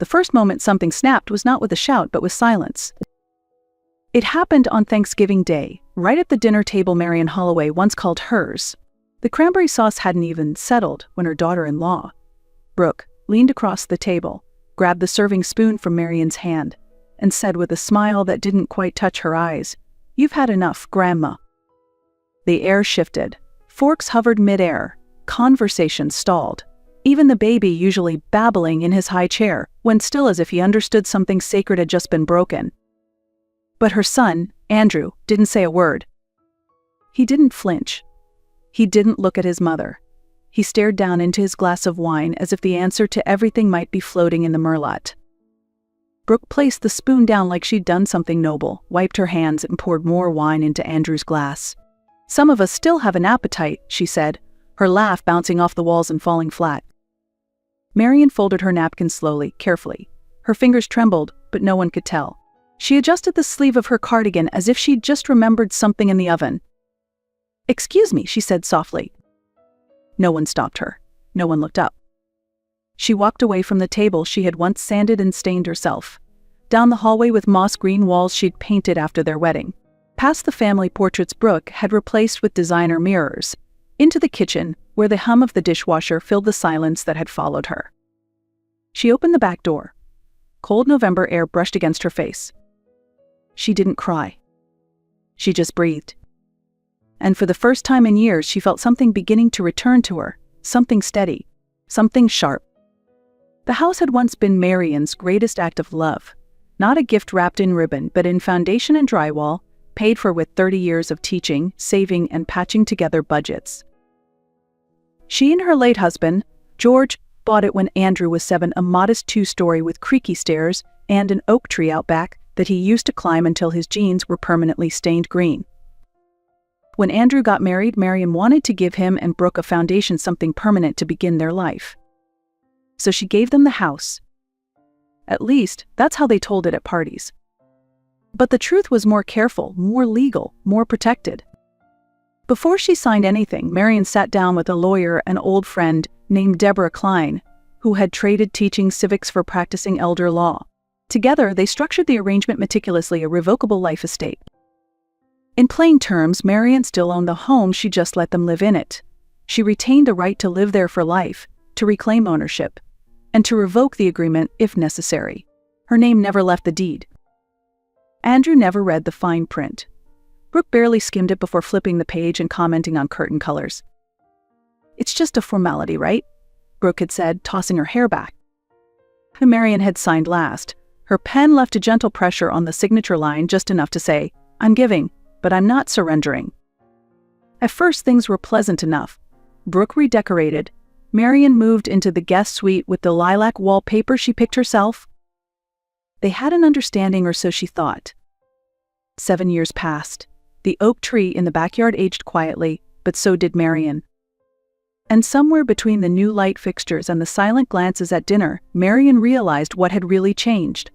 The first moment something snapped was not with a shout but with silence. It happened on Thanksgiving Day, right at the dinner table Marion Holloway once called hers. The cranberry sauce hadn't even settled when her daughter-in-law, Brooke, leaned across the table, grabbed the serving spoon from Marion's hand, and said with a smile that didn't quite touch her eyes, "You've had enough, Grandma." The air shifted. Forks hovered mid-air. Conversation stalled. Even the baby, usually babbling in his high chair, went still as if he understood something sacred had just been broken. But her son, Andrew, didn't say a word. He didn't flinch. He didn't look at his mother. He stared down into his glass of wine as if the answer to everything might be floating in the merlot. Brooke placed the spoon down like she'd done something noble, wiped her hands, and poured more wine into Andrew's glass. "Some of us still have an appetite," she said, her laugh bouncing off the walls and falling flat. Marion folded her napkin slowly, carefully. Her fingers trembled, but no one could tell. She adjusted the sleeve of her cardigan as if she'd just remembered something in the oven. "Excuse me," she said softly. No one stopped her. No one looked up. She walked away from the table she had once sanded and stained herself, down the hallway with moss-green walls she'd painted after their wedding, past the family portraits Brooke had replaced with designer mirrors, into the kitchen, where the hum of the dishwasher filled the silence that had followed her. She opened the back door. Cold November air brushed against her face. She didn't cry. She just breathed. And for the first time in years, she felt something beginning to return to her, something steady, something sharp. The house had once been Marion's greatest act of love, not a gift wrapped in ribbon, but in foundation and drywall, paid for with 30 years of teaching, saving, and patching together budgets. She and her late husband, George, bought it when Andrew was 7, a modest 2-story with creaky stairs and an oak tree out back that he used to climb until his jeans were permanently stained green. When Andrew got married, Marion wanted to give him and Brooke a foundation, something permanent to begin their life. So she gave them the house. At least, that's how they told it at parties. But the truth was more careful, more legal, more protected. Before she signed anything, Marion sat down with a lawyer, an old friend named Deborah Klein, who had traded teaching civics for practicing elder law. Together, they structured the arrangement meticulously, a revocable life estate. In plain terms, Marion still owned the home, she just let them live in it. She retained the right to live there for life, to reclaim ownership, and to revoke the agreement if necessary. Her name never left the deed. Andrew never read the fine print. Brooke barely skimmed it before flipping the page and commenting on curtain colors. "It's just a formality, right?" Brooke had said, tossing her hair back. Marion had signed last. Her pen left a gentle pressure on the signature line, just enough to say, "I'm giving, but I'm not surrendering." At first things were pleasant enough. Brooke redecorated. Marion moved into the guest suite with the lilac wallpaper she picked herself. They had an understanding, or so she thought. 7 years passed. The oak tree in the backyard aged quietly, but so did Marion. And somewhere between the new light fixtures and the silent glances at dinner, Marion realized what had really changed.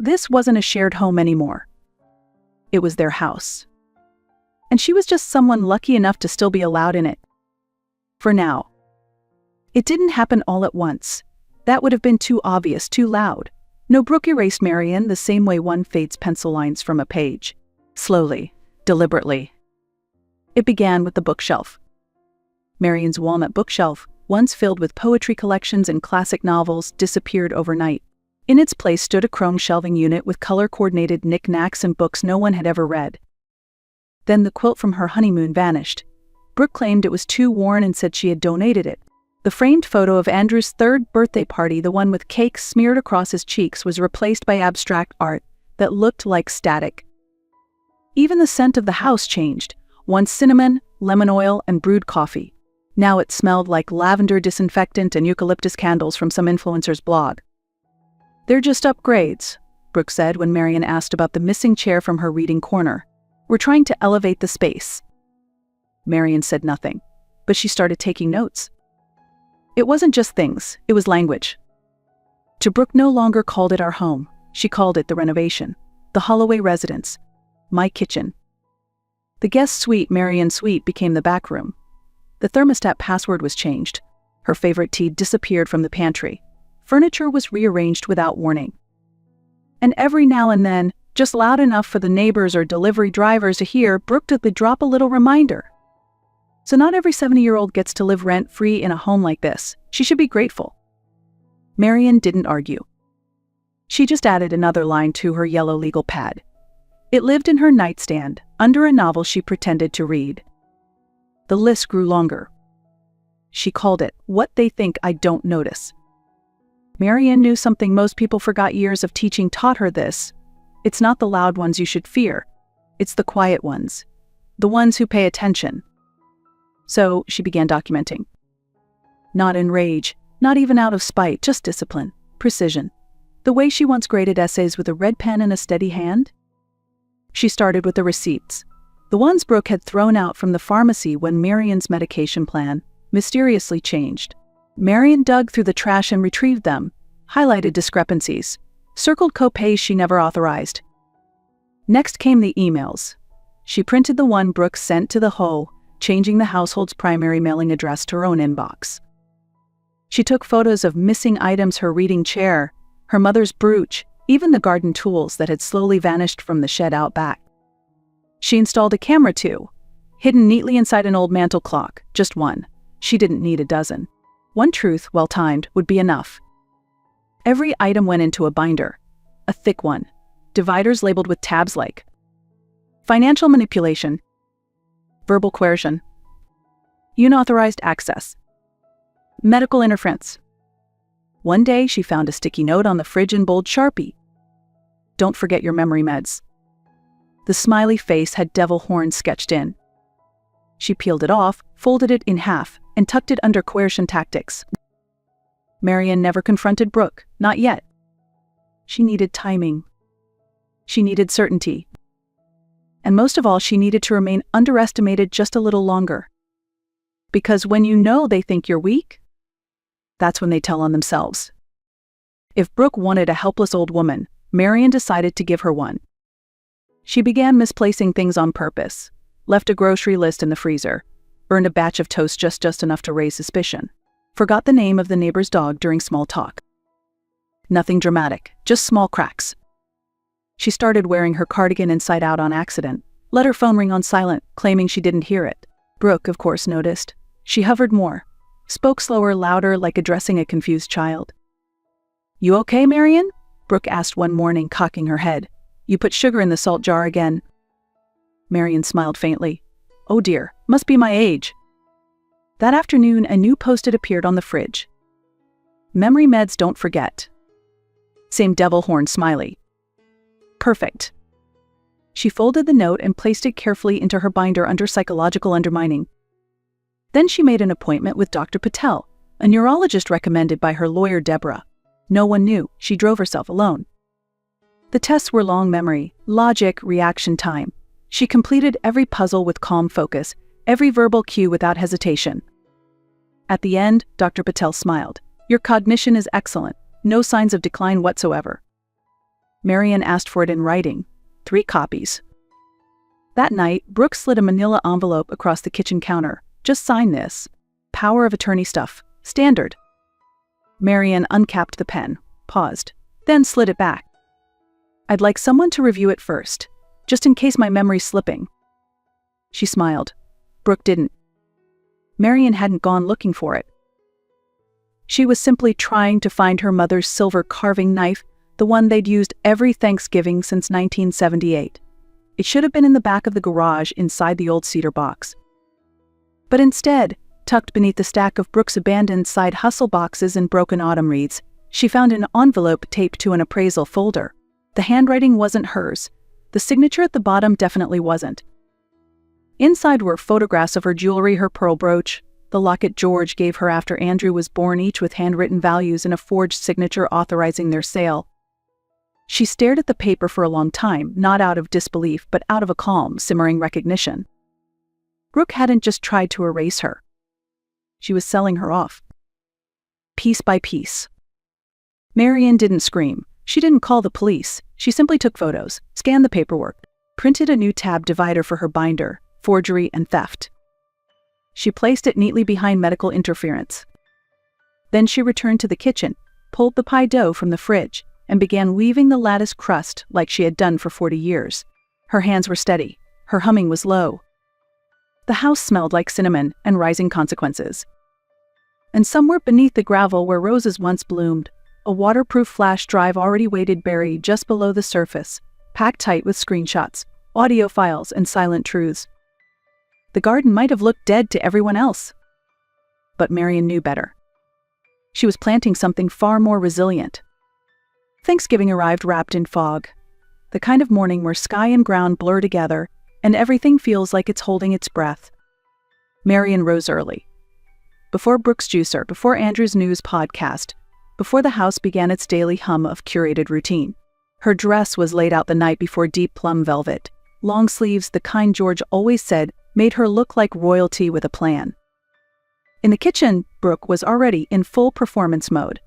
This wasn't a shared home anymore. It was their house. And she was just someone lucky enough to still be allowed in it. For now. It didn't happen all at once. That would have been too obvious, too loud. No, Brooke erased Marion the same way one fades pencil lines from a page. Slowly, deliberately. It began with the bookshelf. Marion's walnut bookshelf, once filled with poetry collections and classic novels, disappeared overnight. In its place stood a chrome shelving unit with color-coordinated knickknacks and books no one had ever read. Then the quilt from her honeymoon vanished. Brooke claimed it was too worn and said she had donated it. The framed photo of Andrew's 3rd birthday party, the one with cake smeared across his cheeks, was replaced by abstract art that looked like static. Even the scent of the house changed. Once cinnamon, lemon oil, and brewed coffee. Now it smelled like lavender disinfectant and eucalyptus candles from some influencer's blog. "They're just upgrades," Brooke said when Marion asked about the missing chair from her reading corner. "We're trying to elevate the space." Marion said nothing, but she started taking notes. It wasn't just things, it was language. Brooke no longer called it our home. She called it the renovation, the Holloway residence, my kitchen. The guest suite, Marion's suite, became the back room. The thermostat password was changed. Her favorite tea disappeared from the pantry. Furniture was rearranged without warning. And every now and then, just loud enough for the neighbors or delivery drivers to hear, Brooke would drop a little reminder. So not every 70-year-old gets to live rent-free in a home like this. She should be grateful. Marian didn't argue. She just added another line to her yellow legal pad. It lived in her nightstand, under a novel she pretended to read. The list grew longer. She called it, What They Think I Don't Notice. Marian knew something most people forgot. Years of teaching taught her this. It's not the loud ones you should fear. It's the quiet ones. The ones who pay attention. So she began documenting. Not in rage, not even out of spite, just discipline, precision. The way she once graded essays with a red pen and a steady hand. She started with the receipts. The ones Brooke had thrown out from the pharmacy when Marian's medication plan mysteriously changed. Marian dug through the trash and retrieved them, highlighted discrepancies, circled co-pays she never authorized. Next came the emails. She printed the one Brooke sent to the Hoe, changing the household's primary mailing address to her own inbox. She took photos of missing items: her reading chair, her mother's brooch, even the garden tools that had slowly vanished from the shed out back. She installed a camera too, hidden neatly inside an old mantel clock, just one. She didn't need a dozen. One truth, well-timed, would be enough. Every item went into a binder, a thick one, dividers labeled with tabs like financial manipulation, verbal coercion, unauthorized access, medical interference. One day she found a sticky note on the fridge in bold Sharpie. Don't forget your memory meds. The smiley face had devil horns sketched in. She peeled it off, folded it in half, and tucked it under coercion tactics. Marian never confronted Brooke, not yet. She needed timing. She needed certainty. And most of all, she needed to remain underestimated just a little longer. Because when you know they think you're weak, that's when they tell on themselves. If Brooke wanted a helpless old woman, Marian decided to give her one. She began misplacing things on purpose, left a grocery list in the freezer, earned a batch of toast just enough to raise suspicion, forgot the name of the neighbor's dog during small talk. Nothing dramatic, just small cracks. She started wearing her cardigan inside out on accident, let her phone ring on silent, claiming she didn't hear it. Brooke, of course, noticed. She hovered more, spoke slower, louder, like addressing a confused child. "You okay, Marian?" Brooke asked one morning, cocking her head. "You put sugar in the salt jar again." Marian smiled faintly. "Oh dear, must be my age." That afternoon, a new post-it appeared on the fridge. "Memory meds don't forget." Same devil horn smiley. Perfect. She folded the note and placed it carefully into her binder under psychological undermining. Then she made an appointment with Dr. Patel, a neurologist recommended by her lawyer Deborah. No one knew. She drove herself alone. The tests were long memory, logic, reaction time. She completed every puzzle with calm focus, every verbal cue without hesitation. At the end, Dr. Patel smiled. "Your cognition is excellent. No signs of decline whatsoever." Marian asked for it in writing. 3 copies. That night, Brooke slid a manila envelope across the kitchen counter. "Just sign this. Power of attorney stuff. Standard." Marian uncapped the pen, paused, then slid it back. "I'd like someone to review it first, just in case my memory's slipping." She smiled. Brooke didn't. Marian hadn't gone looking for it. She was simply trying to find her mother's silver carving knife, the one they'd used every Thanksgiving since 1978. It should have been in the back of the garage inside the old cedar box. But instead, tucked beneath the stack of Brooke's abandoned side hustle boxes and broken autumn reads, she found an envelope taped to an appraisal folder. The handwriting wasn't hers. The signature at the bottom definitely wasn't. Inside were photographs of her jewelry, her pearl brooch, the locket George gave her after Andrew was born, each with handwritten values and a forged signature authorizing their sale. She stared at the paper for a long time, not out of disbelief, but out of a calm, simmering recognition. Brooke hadn't just tried to erase her. She was selling her off. Piece by piece. Marian didn't scream. She didn't call the police. She simply took photos, scanned the paperwork, printed a new tab divider for her binder, forgery and theft. She placed it neatly behind medical interference. Then she returned to the kitchen, pulled the pie dough from the fridge, and began weaving the lattice crust like she had done for 40 years. Her hands were steady. Her humming was low. The house smelled like cinnamon and rising consequences. And somewhere beneath the gravel where roses once bloomed, a waterproof flash drive already waited buried just below the surface, packed tight with screenshots, audio files, and silent truths. The garden might have looked dead to everyone else. But Marian knew better. She was planting something far more resilient. Thanksgiving arrived wrapped in fog, the kind of morning where sky and ground blur together and everything feels like it's holding its breath. Marian rose early. Before Brooks Juicer, before Andrew's news podcast, before the house began its daily hum of curated routine. Her dress was laid out the night before, deep plum velvet, long sleeves, the kind George always said made her look like royalty with a plan. In the kitchen, Brooke was already in full performance mode.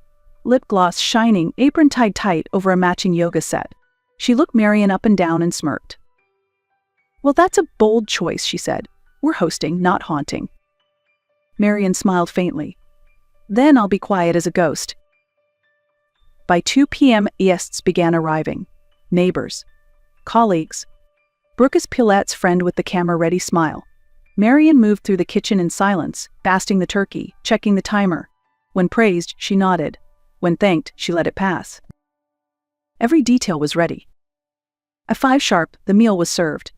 Lip gloss shining, apron tied tight over a matching yoga set. She looked Marian up and down and smirked. "Well, that's a bold choice," she said. "We're hosting, not haunting." Marian smiled faintly. "Then I'll be quiet as a ghost." By 2 p.m., guests began arriving. Neighbors. Colleagues. Brooke's Pilette's friend with the camera-ready smile. Marian moved through the kitchen in silence, basting the turkey, checking the timer. When praised, she nodded. When thanked, she let it pass. Every detail was ready. At 5 sharp, the meal was served.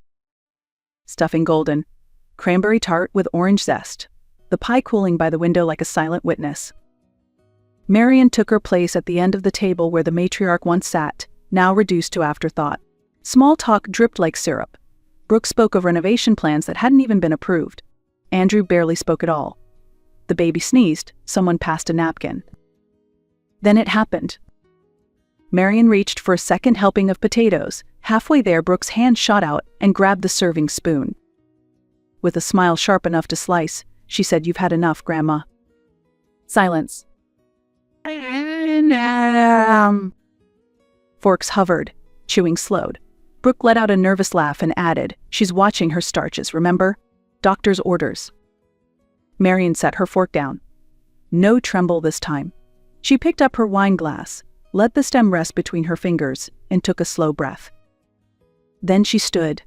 Stuffing golden. Cranberry tart with orange zest. The pie cooling by the window like a silent witness. Marian took her place at the end of the table where the matriarch once sat, now reduced to afterthought. Small talk dripped like syrup. Brooke spoke of renovation plans that hadn't even been approved. Andrew barely spoke at all. The baby sneezed. Someone passed a napkin. Then it happened. Marian reached for a second helping of potatoes. Halfway there, Brooke's hand shot out and grabbed the serving spoon. With a smile sharp enough to slice, she said, "You've had enough, Grandma." Silence. Forks hovered. Chewing slowed. Brooke let out a nervous laugh and added, "She's watching her starches, remember? Doctor's orders." Marian set her fork down. No tremble this time. She picked up her wine glass, let the stem rest between her fingers, and took a slow breath. Then she stood.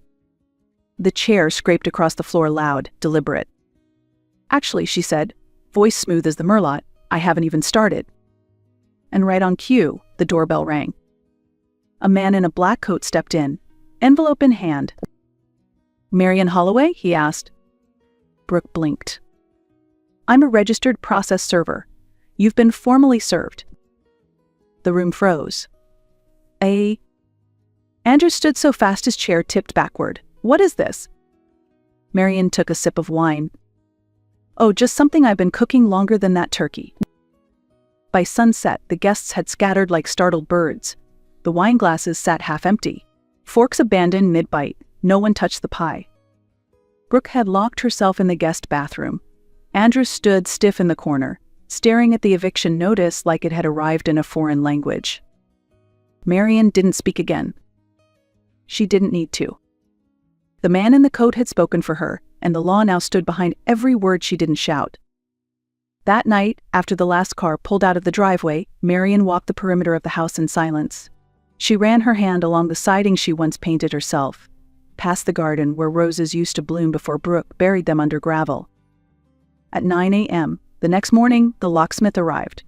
The chair scraped across the floor loud, deliberate. "Actually," she said, voice smooth as the merlot, "I haven't even started." And right on cue, the doorbell rang. A man in a black coat stepped in, envelope in hand. "Marian Holloway?" he asked. Brooke blinked. "I'm a registered process server. You've been formally served." The room froze. Andrew stood so fast his chair tipped backward. "What is this?" Marian took a sip of wine. "Oh, just something I've been cooking longer than that turkey." By sunset, the guests had scattered like startled birds. The wine glasses sat half empty. Forks abandoned mid-bite. No one touched the pie. Brooke had locked herself in the guest bathroom. Andrew stood stiff in the corner, staring at the eviction notice like it had arrived in a foreign language. Marian didn't speak again. She didn't need to. The man in the coat had spoken for her, and the law now stood behind every word she didn't shout. That night, after the last car pulled out of the driveway, Marian walked the perimeter of the house in silence. She ran her hand along the siding she once painted herself, past the garden where roses used to bloom before Brooke buried them under gravel. At 9 a.m., the next morning, the locksmith arrived.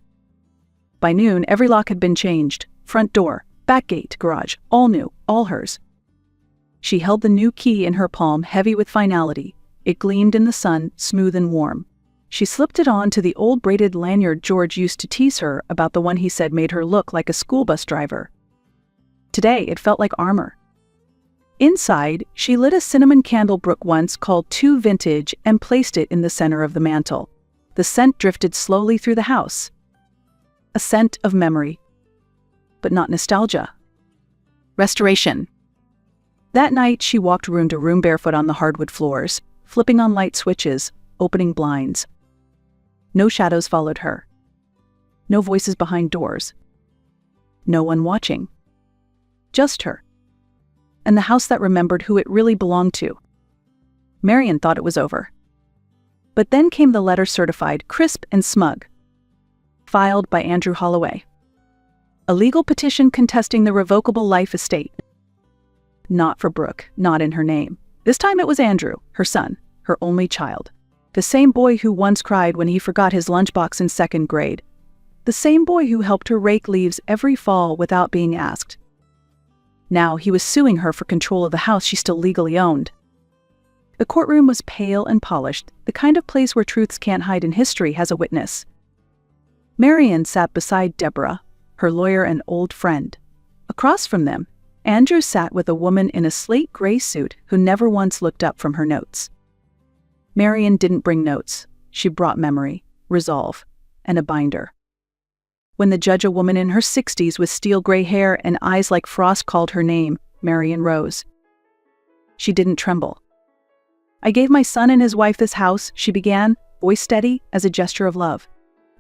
By noon, every lock had been changed. Front door, back gate, garage, all new, all hers. She held the new key in her palm, heavy with finality. It gleamed in the sun, smooth and warm. She slipped it on to the old braided lanyard George used to tease her about, the one he said made her look like a school bus driver. Today, it felt like armor. Inside, she lit a cinnamon candle Brooke once called Too Vintage and placed it in the center of the mantel. The scent drifted slowly through the house. A scent of memory. But not nostalgia. Restoration. That night, she walked room to room barefoot on the hardwood floors, flipping on light switches, opening blinds. No shadows followed her. No voices behind doors. No one watching. Just her. And the house that remembered who it really belonged to. Marian thought it was over. But then came the letter, certified, crisp and smug. Filed by Andrew Holloway. A legal petition contesting the revocable life estate. Not for Brooke, not in her name. This time it was Andrew, her son, her only child. The same boy who once cried when he forgot his lunchbox in second grade. The same boy who helped her rake leaves every fall without being asked. Now he was suing her for control of the house she still legally owned. The courtroom was pale and polished, the kind of place where truths can't hide and history has a witness. Marian sat beside Deborah, her lawyer and old friend. Across from them, Andrew sat with a woman in a slate gray suit who never once looked up from her notes. Marian didn't bring notes. She brought memory, resolve, and a binder. When the judge, a woman in her 60s with steel gray hair and eyes like frost, called her name, Marian rose. She didn't tremble. "I gave my son and his wife this house," she began, voice steady as a gesture of love.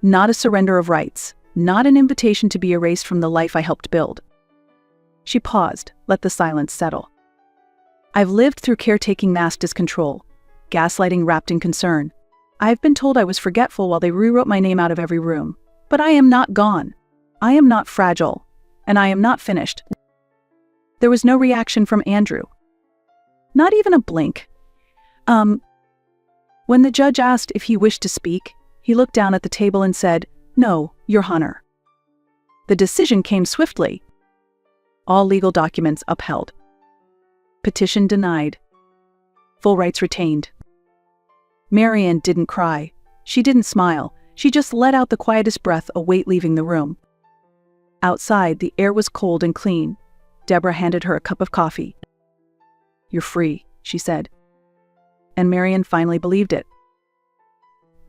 "Not a surrender of rights, not an invitation to be erased from the life I helped build." She paused, let the silence settle. "I've lived through caretaking masked as control, gaslighting wrapped in concern. I've been told I was forgetful while they rewrote my name out of every room. But I am not gone. I am not fragile. And I am not finished." There was no reaction from Andrew. Not even a blink. When the judge asked if he wished to speak, he looked down at the table and said, "No, Your Honor." The decision came swiftly. All legal documents upheld. Petition denied. Full rights retained. Marian didn't cry. She didn't smile. She just let out the quietest breath, a weight leaving the room. Outside, the air was cold and clean. Deborah handed her a cup of coffee. "You're free," she said. And Marian finally believed it.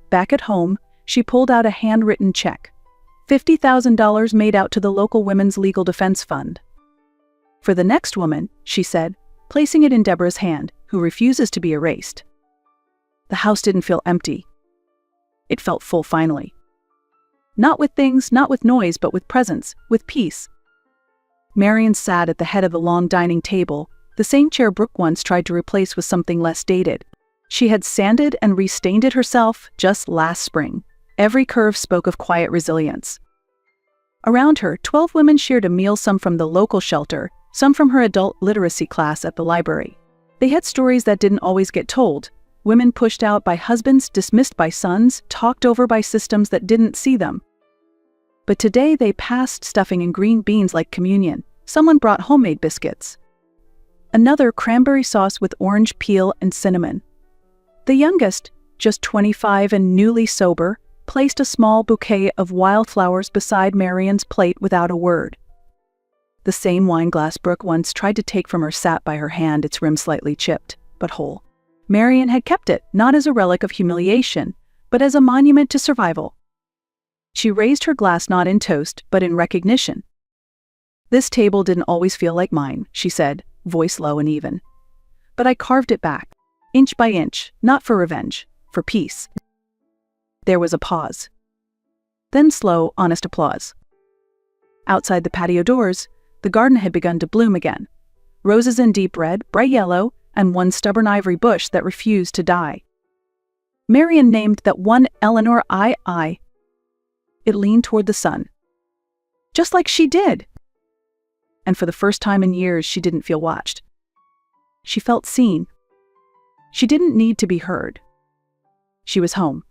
Back at home, she pulled out a handwritten check. $50,000 made out to the local Women's Legal Defense Fund. "For the next woman," she said, placing it in Deborah's hand, "who refuses to be erased." The house didn't feel empty. It felt full finally. Not with things, not with noise, but with presence, with peace. Marian sat at the head of the long dining table, the same chair Brooke once tried to replace with something less dated. She had sanded and restained it herself just last spring. Every curve spoke of quiet resilience. Around her, 12 women shared a meal, some from the local shelter, some from her adult literacy class at the library. They had stories that didn't always get told. Women pushed out by husbands, dismissed by sons, talked over by systems that didn't see them. But today they passed stuffing and green beans like communion. Someone brought homemade biscuits. Another cranberry sauce with orange peel and cinnamon. The youngest, just 25 and newly sober, placed a small bouquet of wildflowers beside Marian's plate without a word. The same wine glass Brooke once tried to take from her sat by her hand, its rim slightly chipped, but whole. Marian had kept it, not as a relic of humiliation, but as a monument to survival. She raised her glass not in toast, but in recognition. "This table didn't always feel like mine," she said, voice low and even. "But I carved it back, inch by inch, not for revenge, for peace." There was a pause. Then slow, honest applause. Outside the patio doors, the garden had begun to bloom again. Roses in deep red, bright yellow, and one stubborn ivory bush that refused to die. Marian named that one Eleanor I. It leaned toward the sun. Just like she did. And for the first time in years, she didn't feel watched. She felt seen. She didn't need to be heard. She was home.